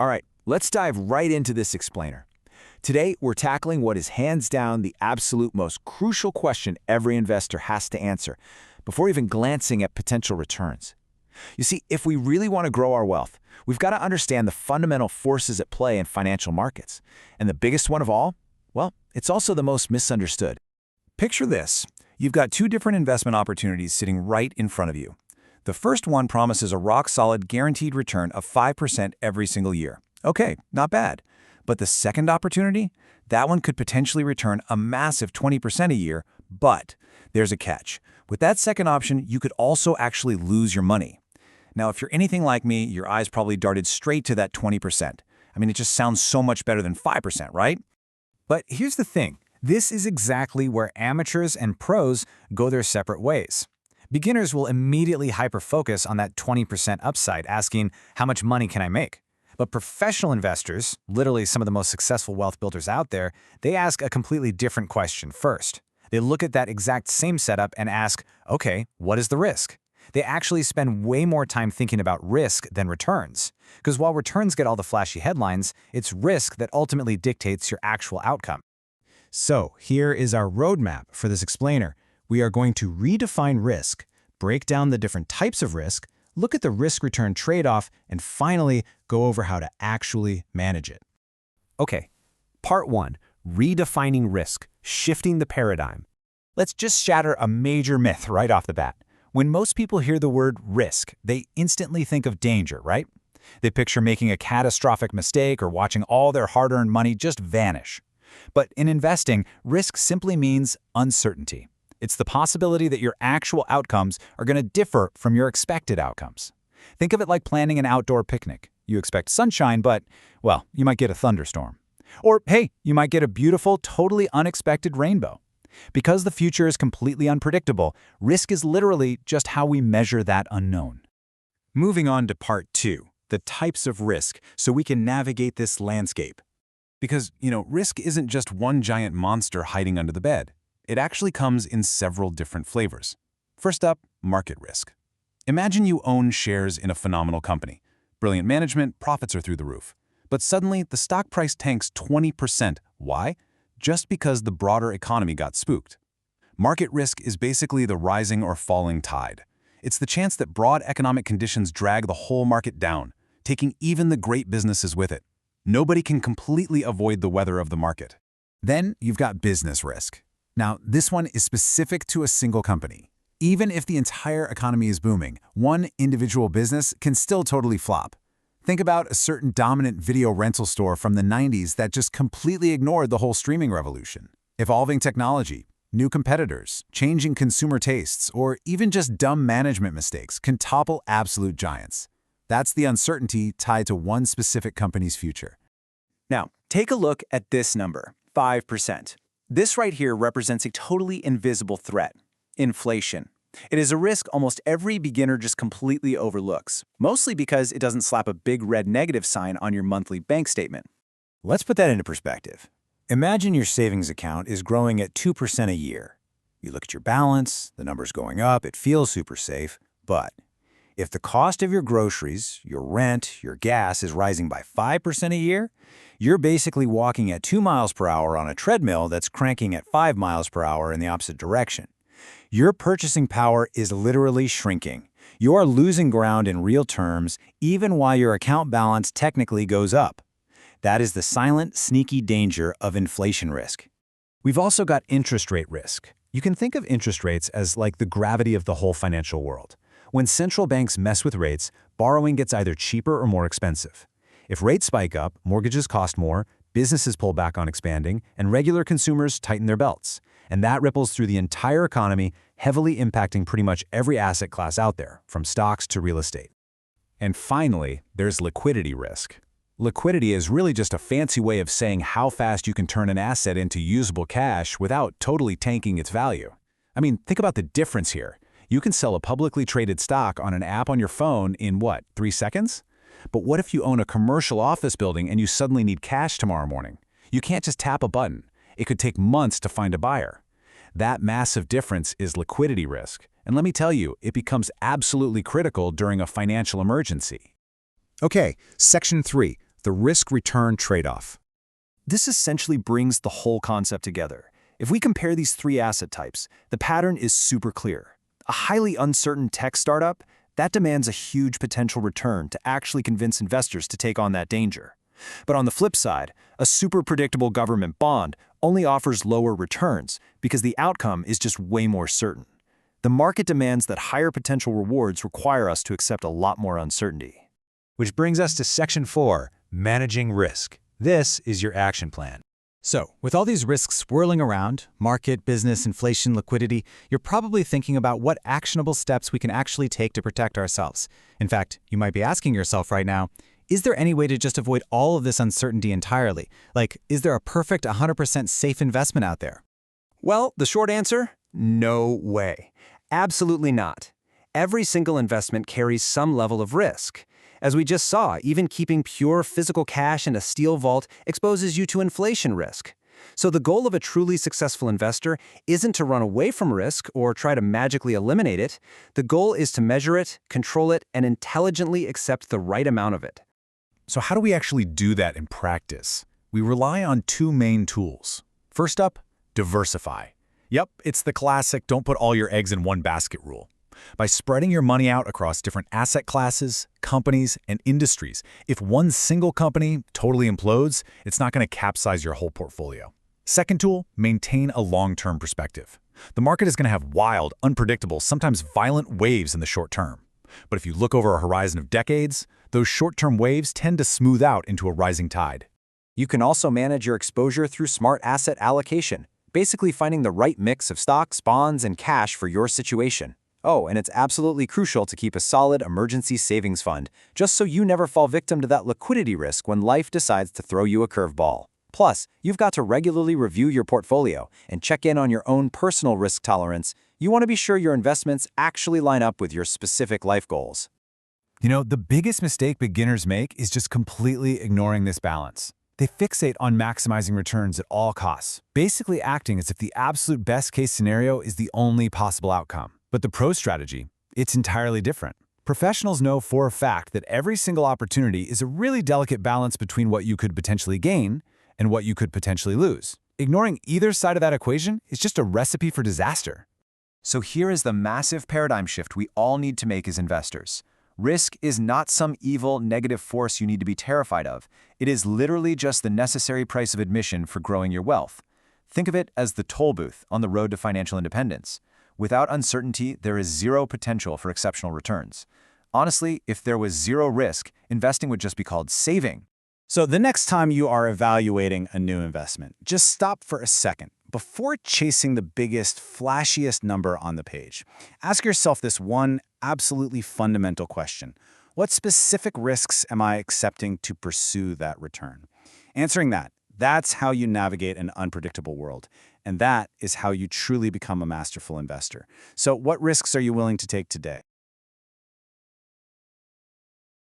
All right, let's dive right into this explainer. Today, we're tackling what is hands down the absolute most crucial question every investor has to answer before even glancing at potential returns. You see, if we really want to grow our wealth, we've got to understand the fundamental forces at play in financial markets. And the biggest one of all? Well, it's also the most misunderstood. Picture this. You've got two different investment opportunities sitting right in front of you. The first one promises a rock-solid guaranteed return of 5% every single year. Okay, not bad. But the second opportunity? That one could potentially return a massive 20% a year, but there's a catch. With that second option, you could also actually lose your money. Now, if you're anything like me, your eyes probably darted straight to that 20%. I mean, it just sounds so much better than 5%, right? But here's the thing. This is exactly where amateurs and pros go their separate ways. Beginners will immediately hyper-focus on that 20% upside, asking, how much money can I make? But professional investors, literally some of the most successful wealth builders out there, they ask a completely different question first. They look at that exact same setup and ask, okay, what is the risk? They actually spend way more time thinking about risk than returns. Because while returns get all the flashy headlines, it's risk that ultimately dictates your actual outcome. So here is our roadmap for this explainer. We are going to redefine risk, break down the different types of risk, look at the risk-return trade-off, and finally go over how to actually manage it. Okay, part 1, redefining risk, shifting the paradigm. Let's just shatter a major myth right off the bat. When most people hear the word risk, they instantly think of danger, right? They picture making a catastrophic mistake or watching all their hard-earned money just vanish. But in investing, risk simply means uncertainty. It's the possibility that your actual outcomes are going to differ from your expected outcomes. Think of it like planning an outdoor picnic. You expect sunshine, but, well, you might get a thunderstorm. Or, hey, you might get a beautiful, totally unexpected rainbow. Because the future is completely unpredictable, risk is literally just how we measure that unknown. Moving on to part 2, the types of risk, so we can navigate this landscape. Because, risk isn't just one giant monster hiding under the bed. It actually comes in several different flavors. First up, market risk. Imagine you own shares in a phenomenal company. Brilliant management, profits are through the roof. But suddenly, the stock price tanks 20%. Why? Just because the broader economy got spooked. Market risk is basically the rising or falling tide. It's the chance that broad economic conditions drag the whole market down, taking even the great businesses with it. Nobody can completely avoid the weather of the market. Then you've got business risk. Now, this one is specific to a single company. Even if the entire economy is booming, one individual business can still totally flop. Think about a certain dominant video rental store from the 90s that just completely ignored the whole streaming revolution. Evolving technology, new competitors, changing consumer tastes, or even just dumb management mistakes can topple absolute giants. That's the uncertainty tied to one specific company's future. Now, take a look at this number, 5%. This right here represents a totally invisible threat, inflation. It is a risk almost every beginner just completely overlooks, mostly because it doesn't slap a big red negative sign on your monthly bank statement. Let's put that into perspective. Imagine your savings account is growing at 2% a year. You look at your balance, the number's going up, it feels super safe, but if the cost of your groceries, your rent, your gas is rising by 5% a year, you're basically walking at 2 miles per hour on a treadmill that's cranking at 5 miles per hour in the opposite direction. Your purchasing power is literally shrinking. You are losing ground in real terms, even while your account balance technically goes up. That is the silent, sneaky danger of inflation risk. We've also got interest rate risk. You can think of interest rates as like the gravity of the whole financial world. When central banks mess with rates, borrowing gets either cheaper or more expensive. If rates spike up, mortgages cost more, businesses pull back on expanding, and regular consumers tighten their belts. And that ripples through the entire economy, heavily impacting pretty much every asset class out there, from stocks to real estate. And finally, there's liquidity risk. Liquidity is really just a fancy way of saying how fast you can turn an asset into usable cash without totally tanking its value. I mean, think about the difference here. You can sell a publicly traded stock on an app on your phone in, 3 seconds? But what if you own a commercial office building and you suddenly need cash tomorrow morning? You can't just tap a button. It could take months to find a buyer. That massive difference is liquidity risk. And let me tell you, it becomes absolutely critical during a financial emergency. Okay, Section 3, the risk-return trade-off. This essentially brings the whole concept together. If we compare these three asset types, the pattern is super clear. A highly uncertain tech startup, that demands a huge potential return to actually convince investors to take on that danger. But on the flip side, a super predictable government bond only offers lower returns because the outcome is just way more certain. The market demands that higher potential rewards require us to accept a lot more uncertainty. Which brings us to Section 4, Managing Risk. This is your action plan. So, with all these risks swirling around, market, business, inflation, liquidity, you're probably thinking about what actionable steps we can actually take to protect ourselves. In fact, you might be asking yourself right now, is there any way to just avoid all of this uncertainty entirely? Like, is there a perfect 100% safe investment out there? Well, the short answer, no way. Absolutely not. Every single investment carries some level of risk. As we just saw, even keeping pure physical cash in a steel vault exposes you to inflation risk. So the goal of a truly successful investor isn't to run away from risk or try to magically eliminate it. The goal is to measure it, control it, and intelligently accept the right amount of it. So how do we actually do that in practice? We rely on two main tools. First up, diversify. Yep, it's the classic don't put all your eggs in one basket rule. By spreading your money out across different asset classes, companies, and industries, if one single company totally implodes, it's not going to capsize your whole portfolio. Second tool, maintain a long-term perspective. The market is going to have wild, unpredictable, sometimes violent waves in the short term. But if you look over a horizon of decades, those short-term waves tend to smooth out into a rising tide. You can also manage your exposure through smart asset allocation, basically finding the right mix of stocks, bonds, and cash for your situation. Oh, and it's absolutely crucial to keep a solid emergency savings fund, just so you never fall victim to that liquidity risk when life decides to throw you a curveball. Plus, you've got to regularly review your portfolio and check in on your own personal risk tolerance. You want to be sure your investments actually line up with your specific life goals. You know, the biggest mistake beginners make is just completely ignoring this balance. They fixate on maximizing returns at all costs, basically acting as if the absolute best-case scenario is the only possible outcome. But the pro strategy, it's entirely different. Professionals know for a fact that every single opportunity is a really delicate balance between what you could potentially gain and what you could potentially lose. Ignoring either side of that equation is just a recipe for disaster. So here is the massive paradigm shift we all need to make as investors. Risk is not some evil, negative force you need to be terrified of. It is literally just the necessary price of admission for growing your wealth. Think of it as the toll booth on the road to financial independence. Without uncertainty, there is zero potential for exceptional returns. Honestly, if there was zero risk, investing would just be called saving. So the next time you are evaluating a new investment, just stop for a second. Before chasing the biggest, flashiest number on the page, ask yourself this one absolutely fundamental question. What specific risks am I accepting to pursue that return? Answering that, that's how you navigate an unpredictable world. And that is how you truly become a masterful investor. So what risks are you willing to take today?